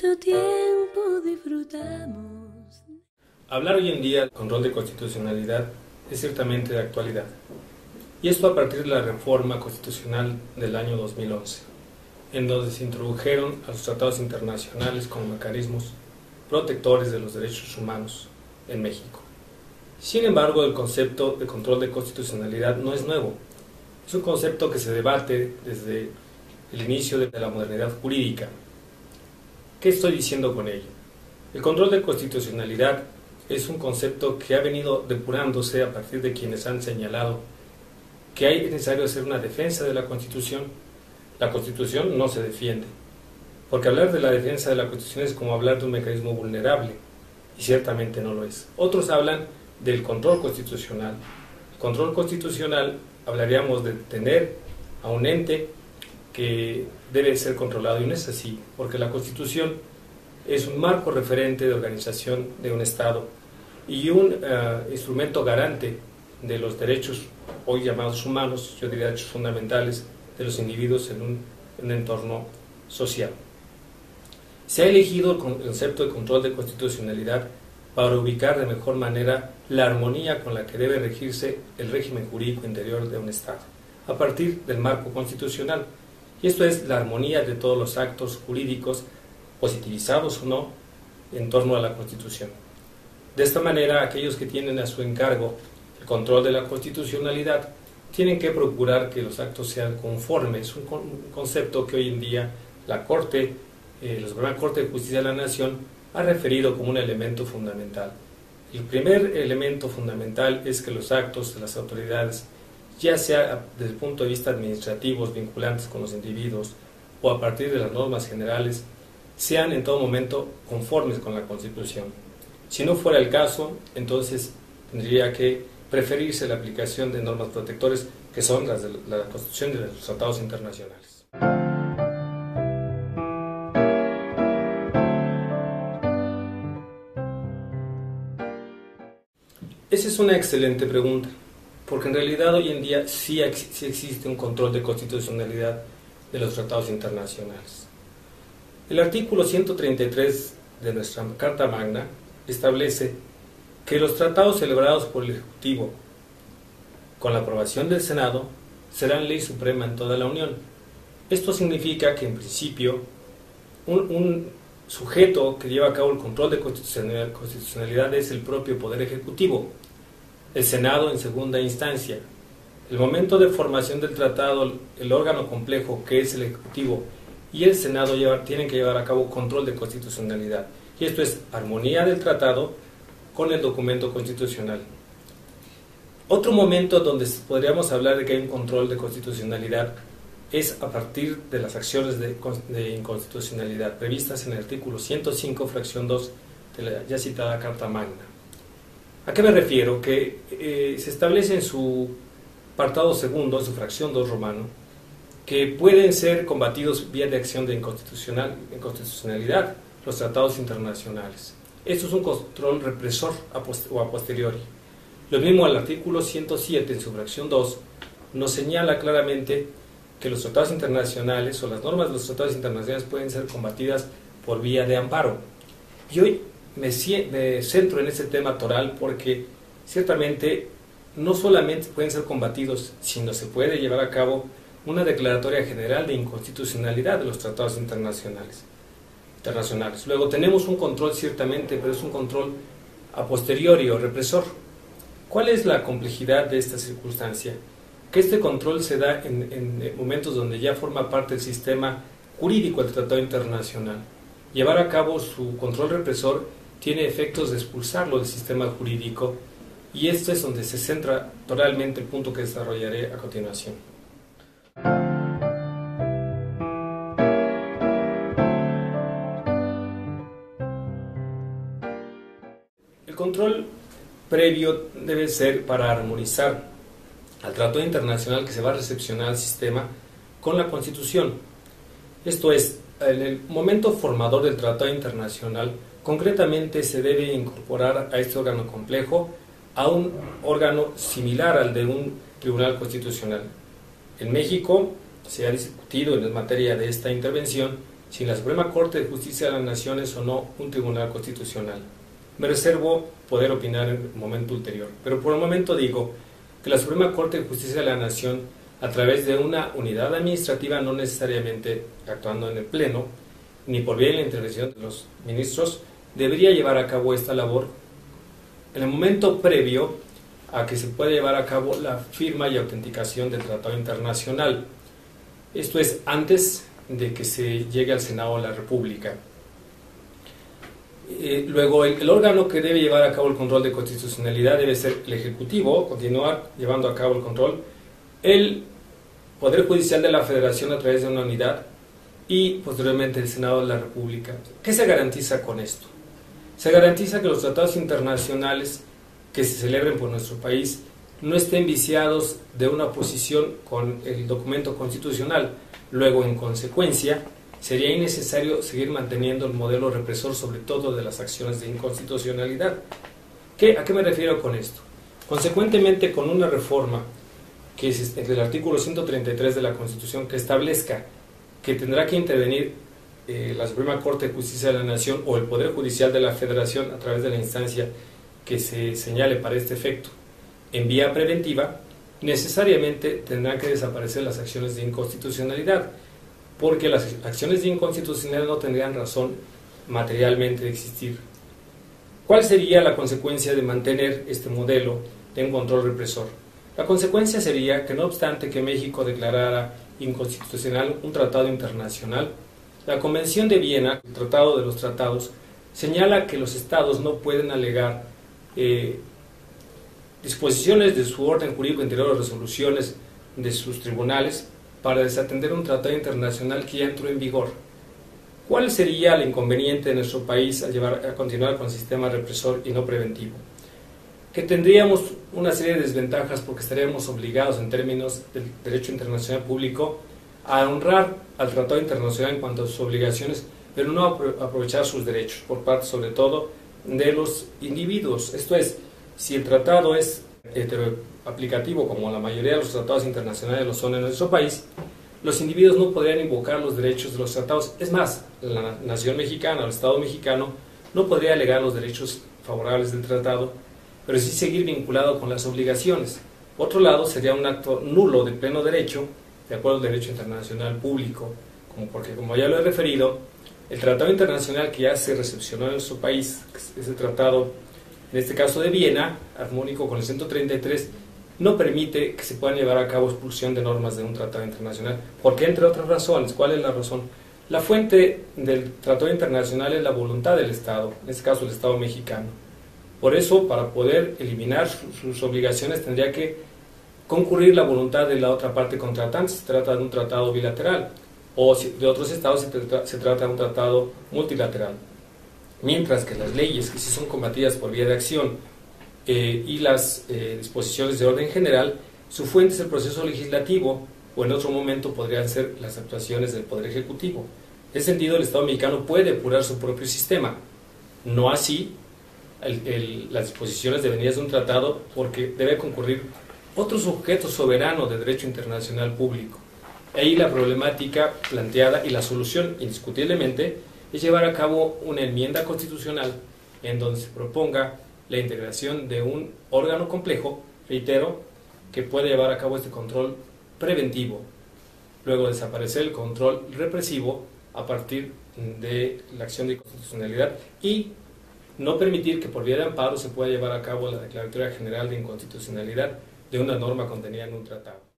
cuánto tiempo disfrutamos. Hablar hoy en día del control de constitucionalidad es ciertamente de actualidad, y esto a partir de la reforma constitucional del año 2011, en donde se introdujeron a los tratados internacionales como mecanismos protectores de los derechos humanos en México. Sin embargo, el concepto de control de constitucionalidad no es nuevo, es un concepto que se debate desde el inicio de la modernidad jurídica. ¿Qué estoy diciendo con ello? El control de constitucionalidad es un concepto que ha venido depurándose a partir de quienes han señalado que es necesario hacer una defensa de la Constitución. La Constitución no se defiende, porque hablar de la defensa de la Constitución es como hablar de un mecanismo vulnerable, y ciertamente no lo es. Otros hablan del control constitucional. El control constitucional hablaríamos de tener a un ente que debe ser controlado, y no es así, porque la Constitución es un marco referente de organización de un Estado y un instrumento garante de los derechos hoy llamados humanos, yo diría derechos fundamentales de los individuos en un entorno social. Se ha elegido el concepto de control de constitucionalidad para ubicar de mejor manera la armonía con la que debe regirse el régimen jurídico interior de un Estado, a partir del marco constitucional. Y esto es la armonía de todos los actos jurídicos, positivizados o no, en torno a la Constitución. De esta manera, aquellos que tienen a su encargo el control de la constitucionalidad tienen que procurar que los actos sean conformes. Es un concepto que hoy en día la Corte, la Suprema Corte de Justicia de la Nación, ha referido como un elemento fundamental. El primer elemento fundamental es que los actos de las autoridades, ya sea desde el punto de vista administrativo, vinculantes con los individuos, o a partir de las normas generales, sean en todo momento conformes con la Constitución. Si no fuera el caso, entonces tendría que preferirse la aplicación de normas protectores que son las de la Constitución y de los tratados internacionales. Esa es una excelente pregunta, porque en realidad hoy en día sí existe un control de constitucionalidad de los tratados internacionales. El artículo 133 de nuestra Carta Magna establece que los tratados celebrados por el Ejecutivo con la aprobación del Senado serán ley suprema en toda la Unión. Esto significa que en principio un sujeto que lleva a cabo el control de constitucionalidad es el propio Poder Ejecutivo, el Senado en segunda instancia. El momento de formación del tratado, el órgano complejo que es el Ejecutivo y el Senado tienen que llevar a cabo control de constitucionalidad. Y esto es armonía del tratado con el documento constitucional. Otro momento donde podríamos hablar de que hay un control de constitucionalidad es a partir de las acciones de inconstitucionalidad previstas en el artículo 105, fracción 2 de la ya citada Carta Magna. ¿A qué me refiero? Que se establece en su apartado segundo, en su fracción 2 romano, que pueden ser combatidos vía de acción de inconstitucionalidad los tratados internacionales. Esto es un control represor o a posteriori. Lo mismo al artículo 107 en su fracción 2 nos señala claramente que los tratados internacionales o las normas de los tratados internacionales pueden ser combatidas por vía de amparo. Y hoy me centro en este tema toral porque ciertamente no solamente pueden ser combatidos, sino se puede llevar a cabo una declaratoria general de inconstitucionalidad de los tratados internacionales. Luego tenemos un control ciertamente, pero es un control a posteriori o represor. ¿Cuál es la complejidad de esta circunstancia? Que este control se da en momentos donde ya forma parte del sistema jurídico del tratado internacional. Llevar a cabo su control represor tiene efectos de expulsarlo del sistema jurídico, y esto es donde se centra totalmente el punto que desarrollaré a continuación. El control previo debe ser para armonizar al tratado internacional que se va a recepcionar al sistema con la Constitución. Esto es, en el momento formador del tratado internacional, concretamente se debe incorporar a este órgano complejo a un órgano similar al de un tribunal constitucional. En México se ha discutido en materia de esta intervención si la Suprema Corte de Justicia de la Nación es o no un tribunal constitucional. Me reservo poder opinar en un momento ulterior, pero por el momento digo que la Suprema Corte de Justicia de la Nación, a través de una unidad administrativa, no necesariamente actuando en el Pleno, ni por vía de la intervención de los ministros, debería llevar a cabo esta labor en el momento previo a que se pueda llevar a cabo la firma y autenticación del Tratado Internacional. Esto es antes de que se llegue al Senado de la República. Luego, el órgano que debe llevar a cabo el control de constitucionalidad debe ser el Ejecutivo, continuar llevando a cabo el control, el Poder Judicial de la Federación a través de una unidad y posteriormente el Senado de la República. ¿Qué se garantiza con esto? Se garantiza que los tratados internacionales que se celebren por nuestro país no estén viciados de una oposición con el documento constitucional. Luego, en consecuencia, sería innecesario seguir manteniendo el modelo represor, sobre todo de las acciones de inconstitucionalidad. ¿A qué me refiero con esto? Consecuentemente, con una reforma que es del artículo 133 de la Constitución, que establezca que tendrá que intervenir la Suprema Corte de Justicia de la Nación o el Poder Judicial de la Federación a través de la instancia que se señale para este efecto en vía preventiva, necesariamente tendrán que desaparecer las acciones de inconstitucionalidad, porque las acciones de inconstitucionalidad no tendrían razón materialmente de existir. ¿Cuál sería la consecuencia de mantener este modelo de un control represor? La consecuencia sería que, no obstante que México declarara inconstitucional un tratado internacional, la Convención de Viena, el Tratado de los Tratados, señala que los estados no pueden alegar disposiciones de su orden jurídico interior o resoluciones de sus tribunales para desatender un tratado internacional que ya entró en vigor. ¿Cuál sería el inconveniente de nuestro país a continuar con el sistema represor y no preventivo? Que tendríamos una serie de desventajas porque estaríamos obligados en términos del derecho internacional público a honrar al tratado internacional en cuanto a sus obligaciones, pero no aprovechar sus derechos por parte sobre todo de los individuos. Esto es, si el tratado es heteroaplicativo, como la mayoría de los tratados internacionales lo son en nuestro país, los individuos no podrían invocar los derechos de los tratados. Es más, la nación mexicana, el Estado mexicano, no podría alegar los derechos favorables del tratado, pero sí seguir vinculado con las obligaciones. Por otro lado, sería un acto nulo de pleno derecho, de acuerdo al derecho internacional público, porque como ya lo he referido, el tratado internacional que ya se recepcionó en nuestro país, es el tratado, en este caso de Viena, armónico con el 133, no permite que se puedan llevar a cabo expulsión de normas de un tratado internacional, porque entre otras razones. ¿Cuál es la razón? La fuente del tratado internacional es la voluntad del Estado, en este caso el Estado mexicano. Por eso, para poder eliminar sus obligaciones, tendría que concurrir la voluntad de la otra parte contratante. Se trata de un tratado bilateral, o de otros estados se trata de un tratado multilateral. Mientras que las leyes que sí son combatidas por vía de acción y las disposiciones de orden general, su fuente es el proceso legislativo, o en otro momento podrían ser las actuaciones del Poder Ejecutivo. En ese sentido, el Estado mexicano puede depurar su propio sistema, no así las disposiciones devenidas de un tratado, porque debe concurrir otro sujeto soberano de derecho internacional público. Ahí la problemática planteada y la solución, indiscutiblemente, es llevar a cabo una enmienda constitucional en donde se proponga la integración de un órgano complejo, reitero, que puede llevar a cabo este control preventivo, luego desaparecer el control represivo a partir de la acción de inconstitucionalidad y no permitir que por vía de amparo se pueda llevar a cabo la declaratoria general de inconstitucionalidad de una norma contenida en un tratado.